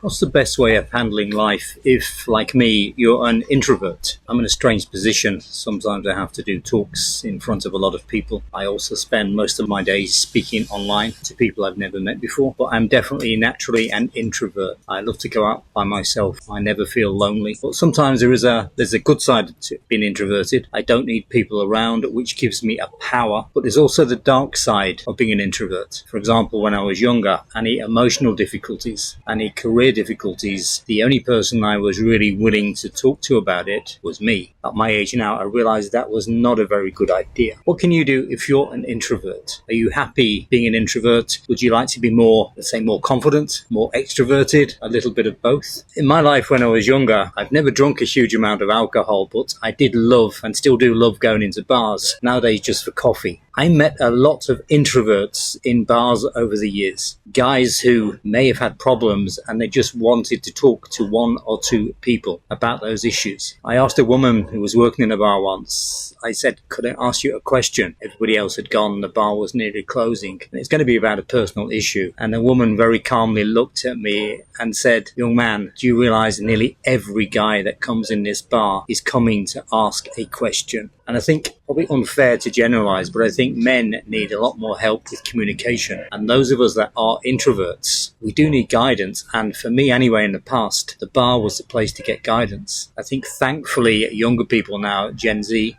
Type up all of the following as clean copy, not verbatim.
What's the best way of handling life if, like me, you're an introvert? I'm in a strange position. Sometimes I have to do talks in front of a lot of people. I also spend most of my days speaking online to people I've never met before. But I'm definitely naturally an introvert. I love to go out by myself. I never feel lonely. But sometimes there's a good side to being introverted. I don't need people around, which gives me a power. But there's also the dark side of being an introvert. For example, when I was younger, any emotional difficulties, any career difficulties, the only person I was really willing to talk to about it was me. At my age now, I realized that was not a very good idea. What can you do if you're an introvert? Are you happy being an introvert? Would you like to be more, let's say, more confident, more extroverted, a little bit of both? In my life when I was younger, I've never drunk a huge amount of alcohol, but I did love and still do love going into bars, nowadays just for coffee. I met a lot of introverts in bars over the years. Guys who may have had problems and they just wanted to talk to one or two people about those issues. I asked a woman who was working in a bar once, I said, could I ask you a question? Everybody else had gone, the bar was nearly closing. And it's going to be about a personal issue. And the woman very calmly looked at me and said, young man, do you realize nearly every guy that comes in this bar is coming to ask a question? And I think probably unfair to generalize, but I think men need a lot more help with communication. And those of us that are introverts, we do need guidance. And for me anyway, in the past, the bar was the place to get guidance. I think thankfully younger people now, Gen Z,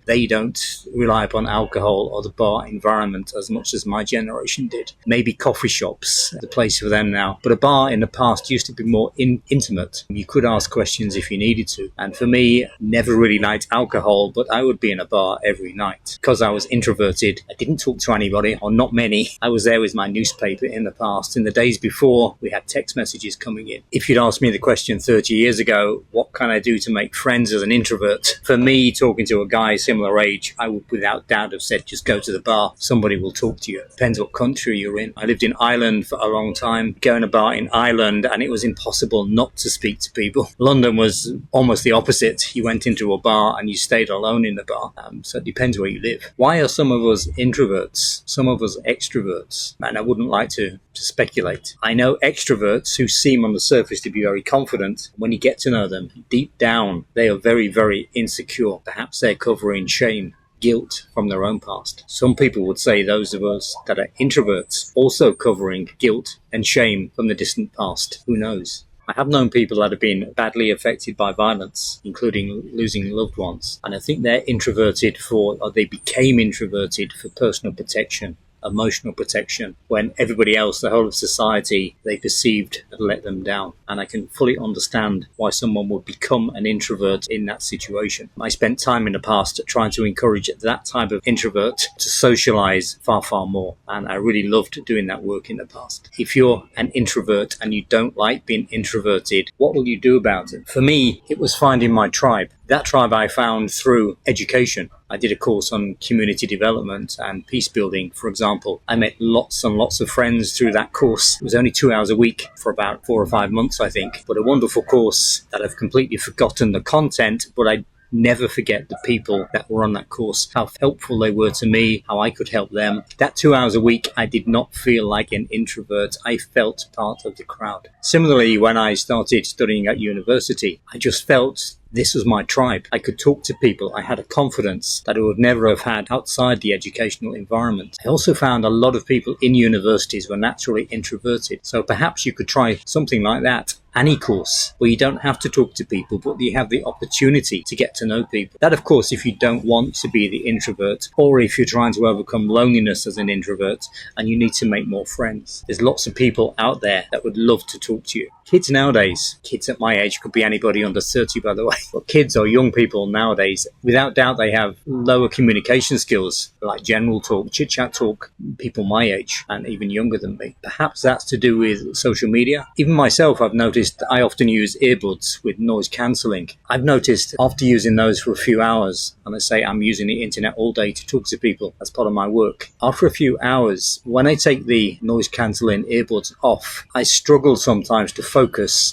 they don't rely upon alcohol or the bar environment as much as my generation did. Maybe coffee shops, the place for them now. But a bar in the past used to be more intimate. You could ask questions if you needed to. And for me, never really liked alcohol, but I would be in a bar every night. Because I was introverted, I didn't talk to anybody, or not many. I was there with my newspaper in the past. In the days before, we had text messages coming in. If you'd asked me the question 30 years ago, what can I do to make friends as an introvert? For me, talking to a guy similar age, I would without doubt have said, just go to the bar. Somebody will talk to you. Depends what country you're in. I lived in Ireland for a long time. Go in a bar in Ireland, and it was impossible not to speak to people. London was almost the opposite. You went into a bar and you stayed alone in the bar. So it depends where you live. Why are some of us introverts, some of us extroverts? And I wouldn't like to speculate. I know extroverts who seem on the surface to be very confident. When you get to know them, deep down, they are very, very insecure. Perhaps they're covering shame, guilt from their own past. Some people would say those of us that are introverts also covering guilt and shame from the distant past. Who knows? I have known people that have been badly affected by violence, including losing loved ones. And I think they're introverted or they became introverted for personal protection, emotional protection, when everybody else, the whole of society, they perceived had let them down. And I can fully understand why someone would become an introvert in that situation. I spent time in the past trying to encourage that type of introvert to socialize far, far more. And I really loved doing that work in the past. If you're an introvert and you don't like being introverted, what will you do about it? For me, it was finding my tribe. That tribe I found through education. I did a course on community development and peace building, for example. I met lots and lots of friends through that course. It was only 2 hours a week for about 4 or 5 months, I think. But a wonderful course that I've completely forgotten the content, but I never forget the people that were on that course, how helpful they were to me, how I could help them. That 2 hours a week, I did not feel like an introvert. I felt part of the crowd. Similarly, when I started studying at university, I just felt this was my tribe. I could talk to people. I had a confidence that I would never have had outside the educational environment. I also found a lot of people in universities were naturally introverted. So perhaps you could try something like that. Any course where you don't have to talk to people, but you have the opportunity to get to know people. That, of course, if you don't want to be the introvert, or if you're trying to overcome loneliness as an introvert and you need to make more friends. There's lots of people out there that would love to talk to you. Kids nowadays, kids at my age, could be anybody under 30, by the way, but kids or young people nowadays, without doubt, they have lower communication skills, like general talk, chit-chat talk, people my age and even younger than me. Perhaps that's to do with social media. Even myself, I've noticed I often use earbuds with noise cancelling. I've noticed after using those for a few hours, and I say I'm using the internet all day to talk to people as part of my work, after a few hours, when I take the noise cancelling earbuds off, I struggle sometimes to focus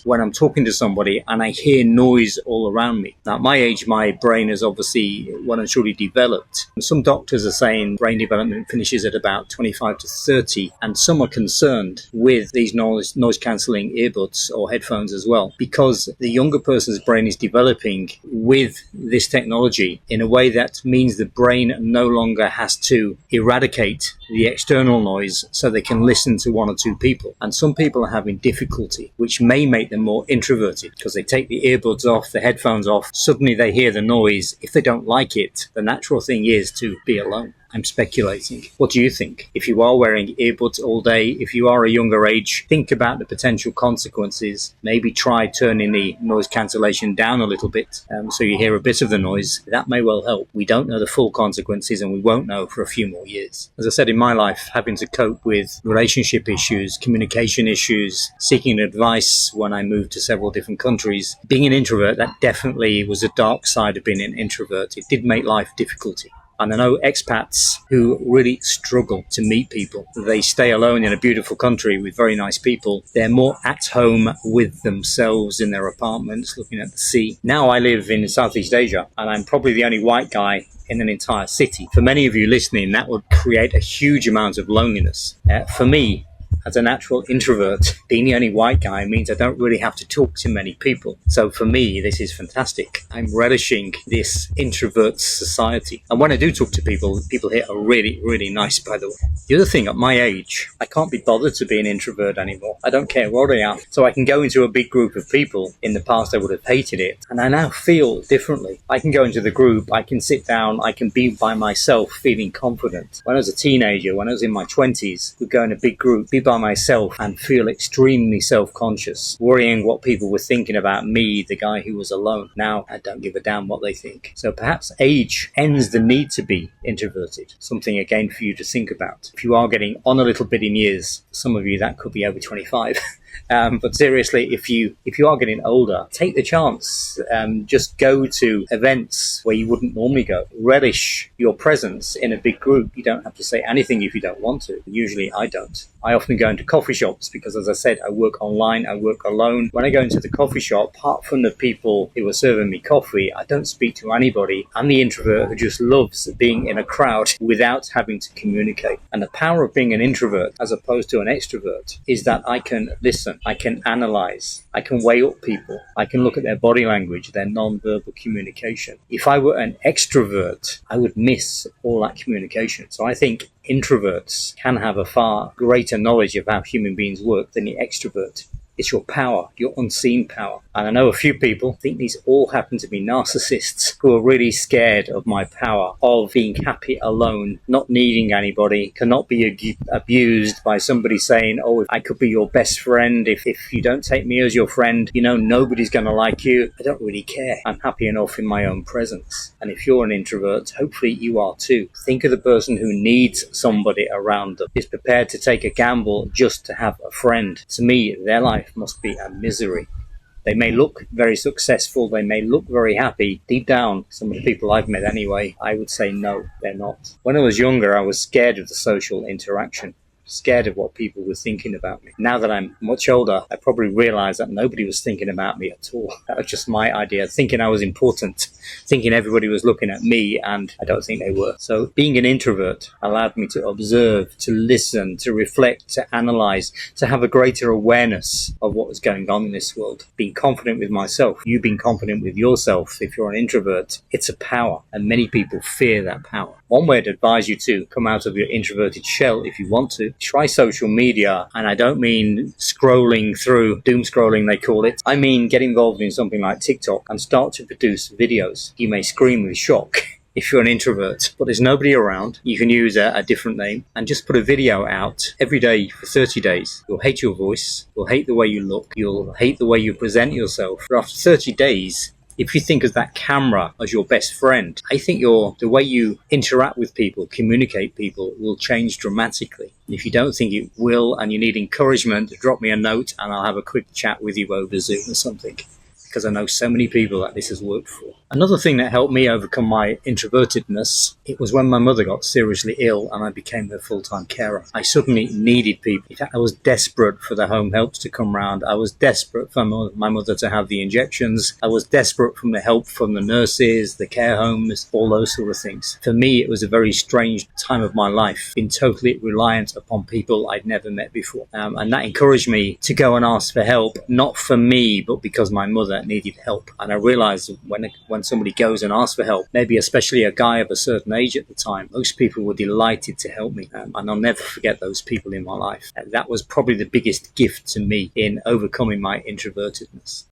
when I'm talking to somebody and I hear noise all around me. Now, at my age, my brain is obviously well and truly developed. Some doctors are saying brain development finishes at about 25 to 30, and some are concerned with these noise-cancelling earbuds or headphones as well, because the younger person's brain is developing with this technology in a way that means the brain no longer has to eradicate the external noise so they can listen to one or two people. And some people are having difficulty, which may make them more introverted because they take the earbuds off, the headphones off, suddenly they hear the noise. If they don't like it, the natural thing is to be alone. I'm speculating. What do you think? If you are wearing earbuds all day, if you are a younger age, think about the potential consequences. Maybe try turning the noise cancellation down a little bit so you hear a bit of the noise. That may well help. We don't know the full consequences, and we won't know for a few more years. As I said, in my life, having to cope with relationship issues, communication issues, seeking advice when I moved to several different countries, being an introvert, that definitely was a dark side of being an introvert. It did make life difficult. And I know expats who really struggle to meet people. They stay alone in a beautiful country with very nice people. They're more at home with themselves in their apartments, looking at the sea. Now I live in Southeast Asia, and I'm probably the only white guy in an entire city. For many of you listening, that would create a huge amount of loneliness. For me, as a natural introvert, being the only white guy means I don't really have to talk to many people. So for me, this is fantastic. I'm relishing this introvert society. And when I do talk to people here are really, really nice, by the way. The other thing, at my age, I can't be bothered to be an introvert anymore. I don't care what I am. So I can go into a big group of people. In the past, I would have hated it. And I now feel differently. I can go into the group, I can sit down, I can be by myself, feeling confident. When I was a teenager, when I was in my 20s, we'd go in a big group, be by myself and feel extremely self-conscious, worrying what people were thinking about me, the guy who was alone. Now I don't give a damn what they think. So perhaps age ends the need to be introverted. Something again for you to think about. If you are getting on a little bit in years, some of you that could be over 25. But seriously, if you are getting older, take the chance. Just go to events where you wouldn't normally go. Relish your presence in a big group. You don't have to say anything if you don't want to. Usually I don't. I often go into coffee shops because, as I said, I work online, I work alone. When I go into the coffee shop, apart from the people who are serving me coffee, I don't speak to anybody. I'm the introvert who just loves being in a crowd without having to communicate. And the power of being an introvert as opposed to an extrovert is that I can listen, I can analyze, I can weigh up people, I can look at their body language, their non-verbal communication. If I were an extrovert, I would miss all that communication. So I think introverts can have a far greater knowledge of how human beings work than the extrovert. It's your power, your unseen power. And I know a few people, I think these all happen to be narcissists, who are really scared of my power, of being happy alone, not needing anybody, cannot be abused by somebody saying, oh, I could be your best friend. If you don't take me as your friend, you know, nobody's going to like you. I don't really care. I'm happy enough in my own presence. And if you're an introvert, hopefully you are too. Think of the person who needs somebody around them, is prepared to take a gamble just to have a friend. To me, their life must be a misery. They may look very successful, they may look very happy. Deep down, some of the people I've met anyway, I would say no, they're not. When I was younger, I was scared of the social interaction, scared of what people were thinking about me. Now that I'm much older, I probably realized that nobody was thinking about me at all. That was just my idea, thinking I was important, thinking everybody was looking at me, and I don't think they were. So being an introvert allowed me to observe, to listen, to reflect, to analyze, to have a greater awareness of what was going on in this world. Being confident with myself, you being confident with yourself. If you're an introvert, it's a power, and many people fear that power. One way I'd advise you to come out of your introverted shell, if you want to, try social media. And I don't mean scrolling through, doom scrolling they call it. I mean get involved in something like TikTok and start to produce videos. You may scream with shock if you're an introvert, but there's nobody around. You can use a different name and just put a video out every day for 30 days. You'll hate your voice, you'll hate the way you look, you'll hate the way you present yourself. But after 30 days, if you think of that camera as your best friend, I think the way you interact with people, communicate people, will change dramatically. And if you don't think it will and you need encouragement, drop me a note and I'll have a quick chat with you over Zoom or something. because I know so many people that this has worked for. Another thing that helped me overcome my introvertedness, it was when my mother got seriously ill and I became her full-time carer. I suddenly needed people. In fact, I was desperate for the home helps to come round. I was desperate for my mother to have the injections. I was desperate for the help from the nurses, the care homes, all those sort of things. For me, it was a very strange time of my life, being totally reliant upon people I'd never met before. And that encouraged me to go and ask for help, not for me, but because my mother needed help. And I realized when somebody goes and asks for help, maybe especially a guy of a certain age at the time, most people were delighted to help me. And I'll never forget those people in my life. That was probably the biggest gift to me in overcoming my introvertedness.